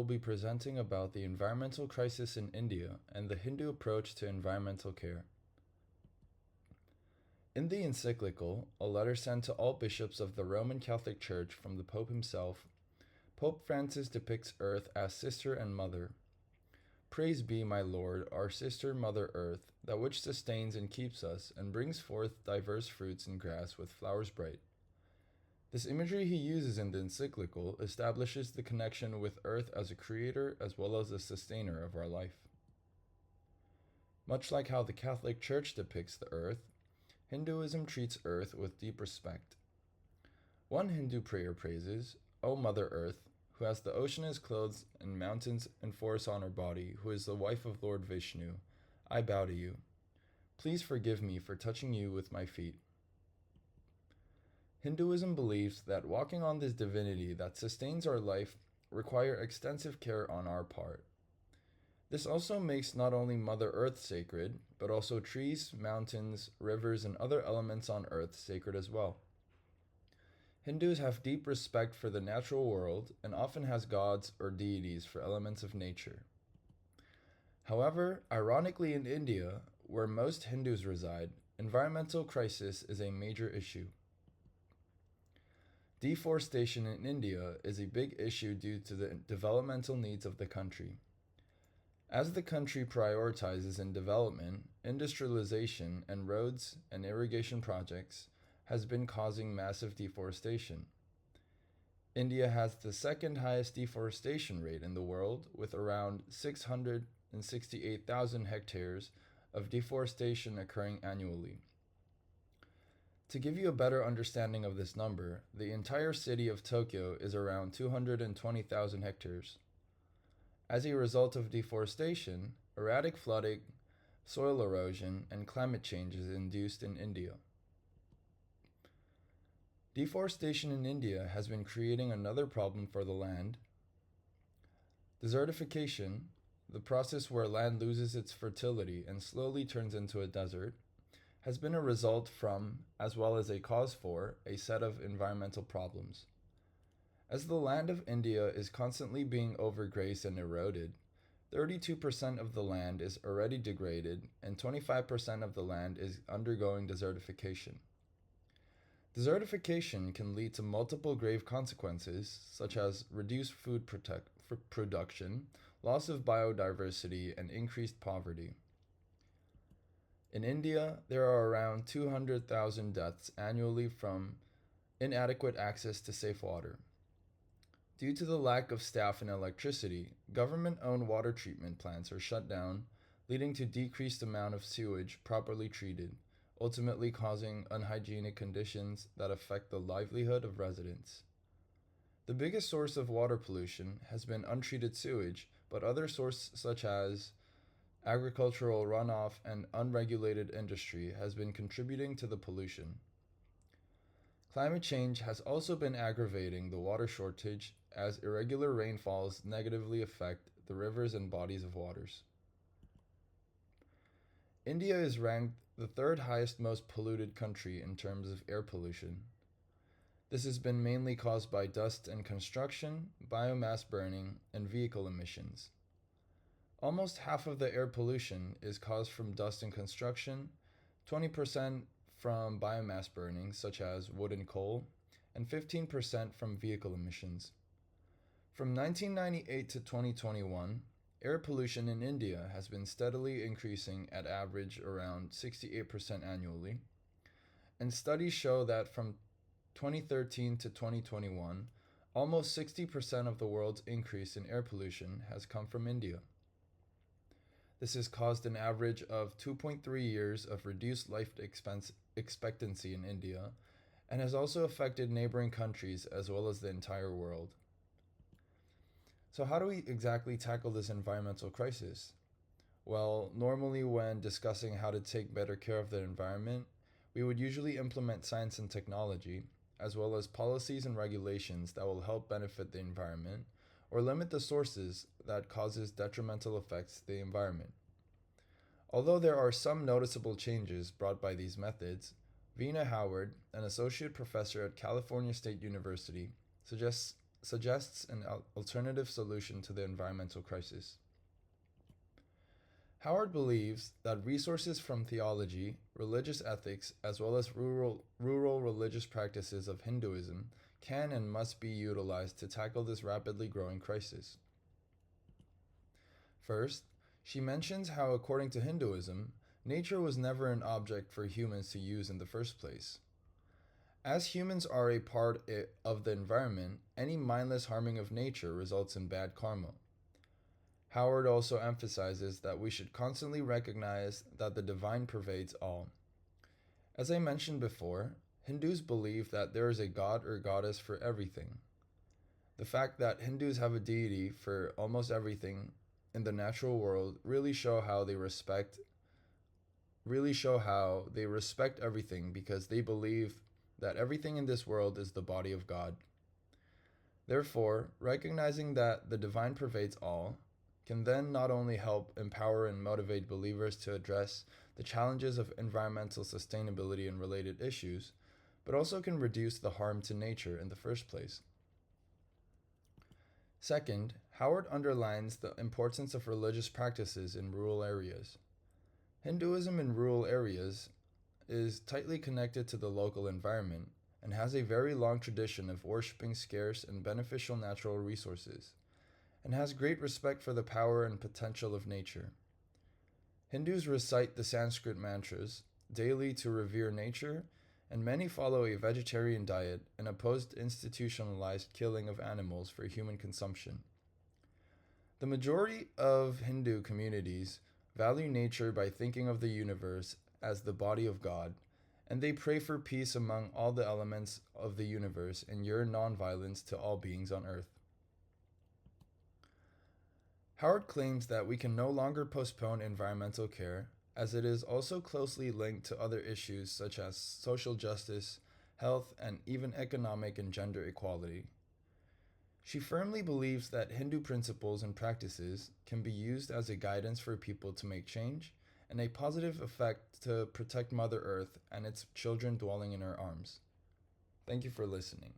be presenting about the environmental crisis in India and the Hindu approach to environmental care. In the encyclical, a letter sent to all bishops of the Roman Catholic Church from the Pope himself, Pope Francis depicts Earth as sister and mother. Praise be, my Lord, our sister Mother Earth, that which sustains and keeps us, and brings forth diverse fruits and grass with flowers bright. This imagery he uses in the encyclical establishes the connection with Earth as a creator as well as a sustainer of our life. Much like how the Catholic Church depicts the Earth, Hinduism treats Earth with deep respect. One Hindu prayer praises, O Mother Earth, who has the ocean as clothes and mountains and forests on her body, who is the wife of Lord Vishnu, I bow to you. Please forgive me for touching you with my feet. Hinduism believes that walking on this divinity that sustains our life require extensive care on our part. This also makes not only Mother Earth sacred, but also trees, mountains, rivers, and other elements on Earth sacred as well. Hindus have deep respect for the natural world and often has gods or deities for elements of nature. However, ironically in India, where most Hindus reside, environmental crisis is a major issue. Deforestation in India is a big issue due to the developmental needs of the country. As the country prioritizes in development, industrialization, and roads and irrigation projects has been causing massive deforestation. India has the second highest deforestation rate in the world, with around 668,000 hectares of deforestation occurring annually. To give you a better understanding of this number, the entire city of Tokyo is around 220,000 hectares. As a result of deforestation, erratic flooding, soil erosion, and climate change is induced in India. Deforestation in India has been creating another problem for the land. Desertification, the process where land loses its fertility and slowly turns into a desert, has been a result from, as well as a cause for, a set of environmental problems. As the land of India is constantly being overgrazed and eroded, 32% of the land is already degraded and 25% of the land is undergoing desertification. Desertification can lead to multiple grave consequences, such as reduced food production, loss of biodiversity, and increased poverty. In India, there are around 200,000 deaths annually from inadequate access to safe water. Due to the lack of staff and electricity, government-owned water treatment plants are shut down, leading to decreased amount of sewage properly treated, ultimately causing unhygienic conditions that affect the livelihood of residents. The biggest source of water pollution has been untreated sewage, but other sources such as agricultural runoff and unregulated industry has been contributing to the pollution. Climate change has also been aggravating the water shortage as irregular rainfalls negatively affect the rivers and bodies of waters. India is ranked the third highest most polluted country in terms of air pollution. This has been mainly caused by dust and construction, biomass burning, and vehicle emissions. Almost half of the air pollution is caused from dust and construction, 20% from biomass burning, such as wood and coal, and 15% from vehicle emissions. From 1998 to 2021, air pollution in India has been steadily increasing at average around 68% annually, and studies show that from 2013 to 2021, almost 60% of the world's increase in air pollution has come from India. This has caused an average of 2.3 years of reduced life expectancy in India, and has also affected neighboring countries as well as the entire world. So how do we exactly tackle this environmental crisis? Well, normally when discussing how to take better care of the environment, we would usually implement science and technology, as well as policies and regulations that will help benefit the environment, or limit the sources that causes detrimental effects to the environment. Although there are some noticeable changes brought by these methods, Veena Howard, an associate professor at California State University, suggests suggests an alternative solution to the environmental crisis. Howard believes that resources from theology, religious ethics, as well as rural religious practices of Hinduism can and must be utilized to tackle this rapidly growing crisis. First, she mentions how, according to Hinduism, nature was never an object for humans to use in the first place. As humans are a part of the environment, any mindless harming of nature results in bad karma. Howard also emphasizes that we should constantly recognize that the divine pervades all. As I mentioned before, Hindus believe that there is a god or goddess for everything. The fact that Hindus have a deity for almost everything in the natural world really show how they respect everything, because they believe that everything in this world is the body of God. Therefore, recognizing that the divine pervades all can then not only help empower and motivate believers to address the challenges of environmental sustainability and related issues, but also can reduce the harm to nature in the first place. Second, Howard underlines the importance of religious practices in rural areas. Hinduism in rural areas is tightly connected to the local environment and has a very long tradition of worshipping scarce and beneficial natural resources, and has great respect for the power and potential of nature. Hindus recite the Sanskrit mantras daily to revere nature, and many follow a vegetarian diet and oppose institutionalized killing of animals for human consumption. The majority of Hindu communities value nature by thinking of the universe as the body of God, and they pray for peace among all the elements of the universe and yearn nonviolence to all beings on earth. Howard claims that we can no longer postpone environmental care, as it is also closely linked to other issues such as social justice, health, and even economic and gender equality. She firmly believes that Hindu principles and practices can be used as a guidance for people to make change and a positive effect to protect Mother Earth and its children dwelling in her arms. Thank you for listening.